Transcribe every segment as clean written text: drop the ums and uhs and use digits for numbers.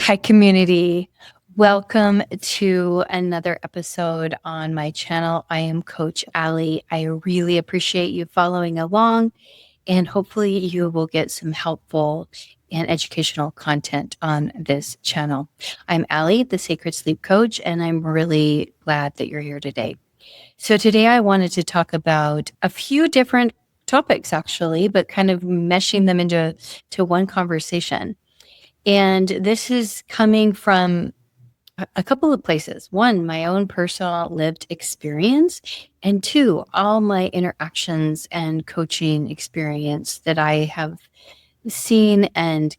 Hi, community. Welcome to another episode on my channel. I am Coach Aly. I really appreciate you following along, and hopefully you will get some helpful and educational content on this channel. I'm Aly, the Sacred Sleep Coach, and I'm really glad that you're here today. So today I wanted to talk about a few different topics, actually, but kind of meshing them into one conversation. And this is coming from a couple of places. One, my own personal lived experience, and two, all my interactions and coaching experience that I have seen and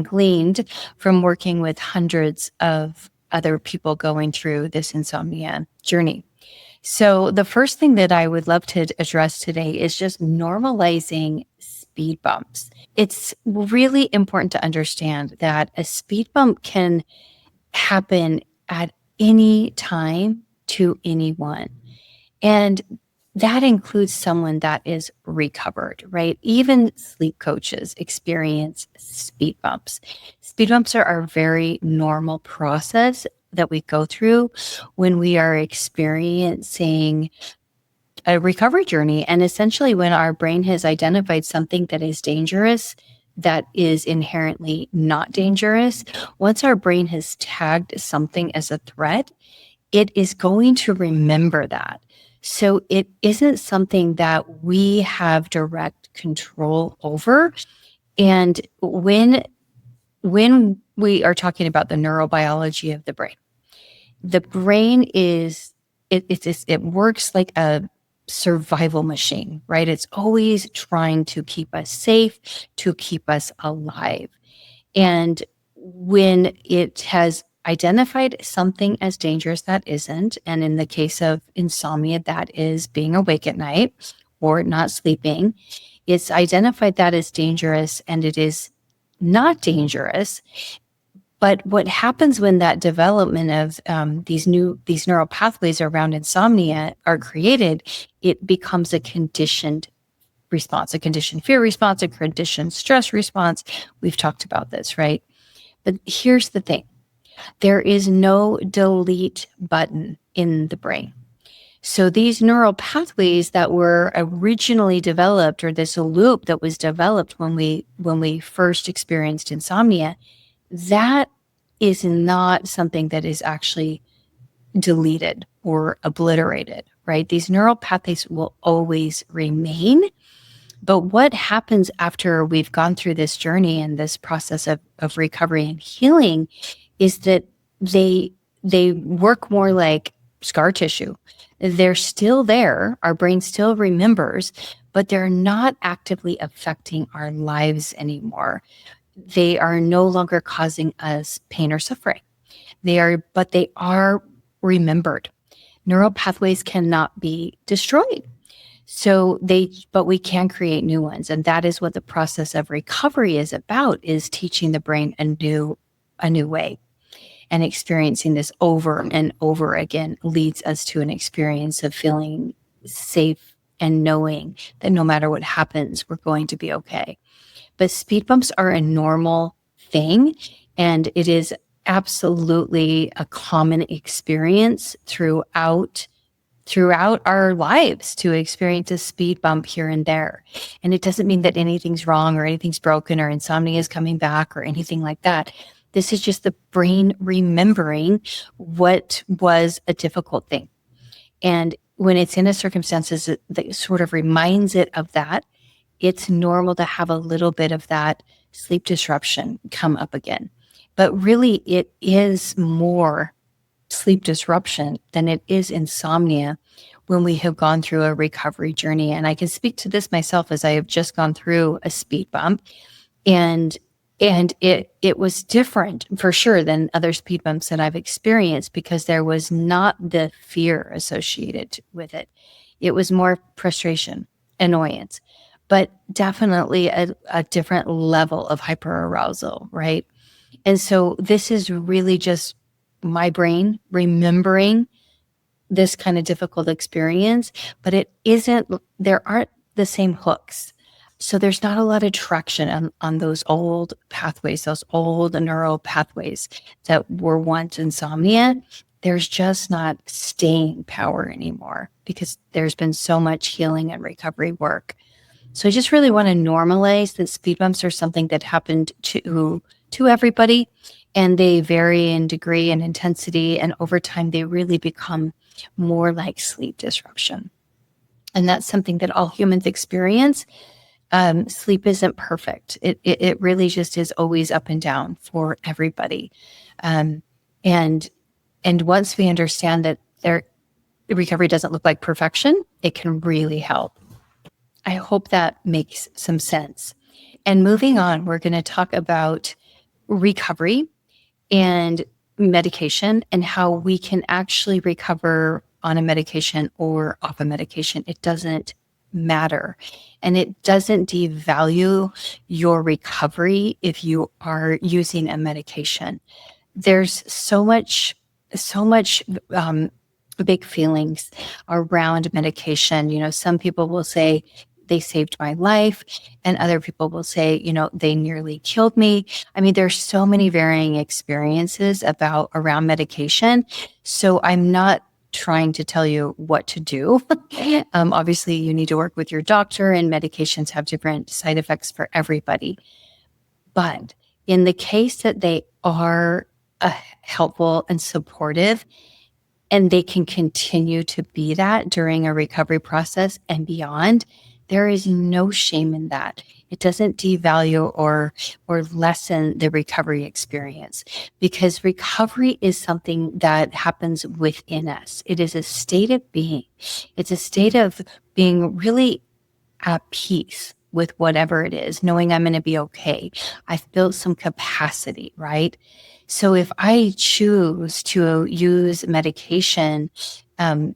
gleaned from working with hundreds of other people going through this insomnia journey. So the first thing that I would love to address today is just normalizing speed bumps. It's really important to understand that a speed bump can happen at any time to anyone. And that includes someone that is recovered, right? Even sleep coaches experience speed bumps. Speed bumps are a very normal process that we go through when we are experiencing a recovery journey. And essentially, when our brain has identified something that is dangerous, that is inherently not dangerous, once our brain has tagged something as a threat, it is going to remember that. So it isn't something that we have direct control over. And when we are talking about the neurobiology of the brain is it works like a survival machine, right? It's always trying to keep us safe, to keep us alive. And when it has identified something as dangerous that isn't, and in the case of insomnia, that is being awake at night or not sleeping, it's identified that as dangerous and it is not dangerous. But what happens when that development of these neural pathways around insomnia are created, it becomes a conditioned response, a conditioned fear response, a conditioned stress response. We've talked about this, right? But here's the thing. There is no delete button in the brain. So these neural pathways that were originally developed, or this loop that was developed when we first experienced insomnia, that is not something that is actually deleted or obliterated, right? These neural pathways will always remain. But what happens after we've gone through this journey and this process of recovery and healing is that they work more like scar tissue. They're still there. Our brain still remembers, but they're not actively affecting our lives anymore. They are no longer causing us pain or suffering. But they are remembered. Neural pathways cannot be destroyed. But we can create new ones. And that is what the process of recovery is about, is teaching the brain a new way. And experiencing this over and over again leads us to an experience of feeling safe and knowing that no matter what happens, we're going to be okay. But speed bumps are a normal thing, and it is absolutely a common experience throughout our lives to experience a speed bump here and there. And it doesn't mean that anything's wrong or anything's broken or insomnia is coming back or anything like that. This is just the brain remembering what was a difficult thing. And when it's in a circumstances that sort of reminds it of that, it's normal to have a little bit of that sleep disruption come up again. But really, it is more sleep disruption than it is insomnia when we have gone through a recovery journey. And I can speak to this myself, as I have just gone through a speed bump, and it was different for sure than other speed bumps that I've experienced, because there was not the fear associated with it. It was more frustration, annoyance, but definitely a different level of hyperarousal, right? And so this is really just my brain remembering this kind of difficult experience, but there aren't the same hooks. So there's not a lot of traction on those old pathways, those old neural pathways that were once insomnia. There's just not staying power anymore because there's been so much healing and recovery work. So I just really want to normalize that speed bumps are something that happened to everybody, and they vary in degree and intensity, and over time they really become more like sleep disruption. And that's something that all humans experience. Sleep isn't perfect. It really just is always up and down for everybody. Um, and and once we understand that recovery doesn't look like perfection, it can really help. I hope that makes some sense. And moving on, we're going to talk about recovery and medication and how we can actually recover on a medication or off a medication. It doesn't matter. And it doesn't devalue your recovery if you are using a medication. There's so much big feelings around medication. Some people will say they saved my life, and other people will say, they nearly killed me. I mean, there's so many varying experiences around medication. So I'm not trying to tell you what to do. Obviously, you need to work with your doctor, and medications have different side effects for everybody. But in the case that they are helpful and supportive, and they can continue to be that during a recovery process and beyond, there is no shame in that. It doesn't devalue or lessen the recovery experience, because recovery is something that happens within us. It is a state of being. It's a state of being really at peace with whatever it is, knowing I'm going to be okay. I've built some capacity, right? So if I choose to use medication, um,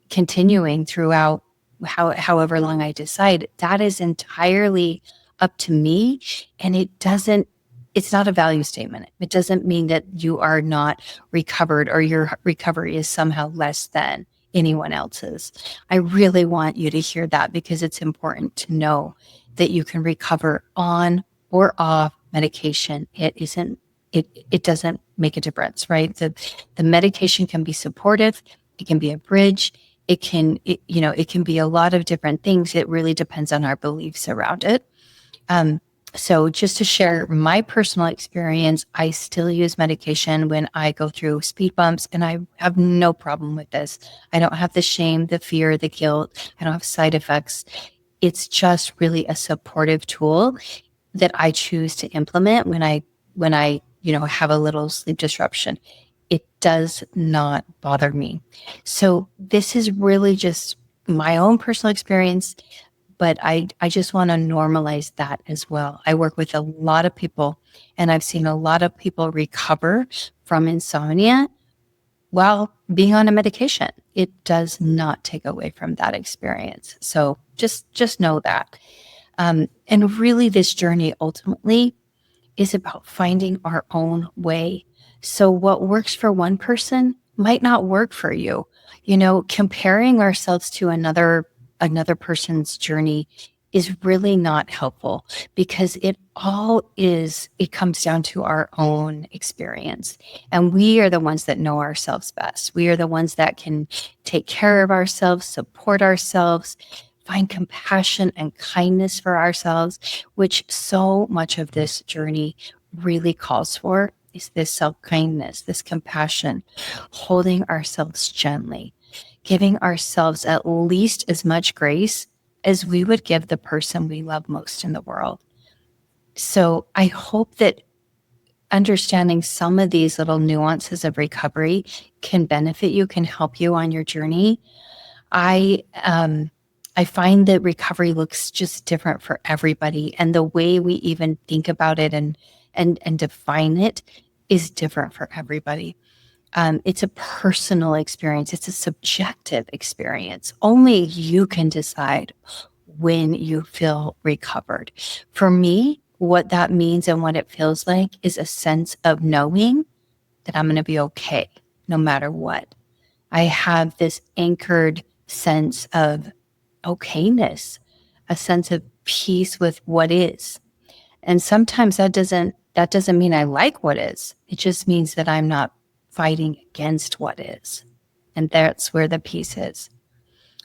continuing throughout however long I decide, that is entirely up to me. And it's not a value statement. It doesn't mean that you are not recovered or your recovery is somehow less than anyone else's. I really want you to hear that, because it's important to know that you can recover on or off medication. It doesn't make a difference, right? The medication can be supportive. It can be a bridge. It can be a lot of different things. It really depends on our beliefs around it. So just to share my personal experience, I still use medication when I go through speed bumps, and I have no problem with this. I don't have the shame, the fear, the guilt. I don't have side effects. It's just really a supportive tool that I choose to implement when I have a little sleep disruption. It does not bother me. So this is really just my own personal experience, but I just want to normalize that as well. I work with a lot of people, and I've seen a lot of people recover from insomnia while being on a medication. It does not take away from that experience. So just know that. And really, this journey ultimately is about finding our own way. So what works for one person might not work for you. Comparing ourselves to another person's journey is really not helpful, because it comes down to our own experience. And we are the ones that know ourselves best. We are the ones that can take care of ourselves, support ourselves, find compassion and kindness for ourselves, which so much of this journey really calls for, is this self-kindness, this compassion, holding ourselves gently, giving ourselves at least as much grace as we would give the person we love most in the world. So I hope that understanding some of these little nuances of recovery can benefit you, can help you on your journey. I find that recovery looks just different for everybody, and the way we even think about it and define it is different for everybody. It's a personal experience. It's a subjective experience. Only you can decide when you feel recovered. For me, what that means and what it feels like is a sense of knowing that I'm going to be okay no matter what. I have this anchored sense of okayness, a sense of peace with what is. And sometimes that doesn't mean I like what is. It just means that I'm not fighting against what is. And that's where the peace is.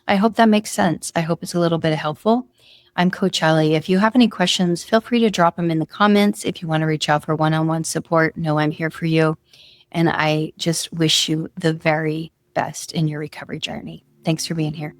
I hope that makes sense. I hope it's a little bit helpful. I'm Coach Aly. If you have any questions, feel free to drop them in the comments. If you want to reach out for one-on-one support, know I'm here for you. And I just wish you the very best in your recovery journey. Thanks for being here.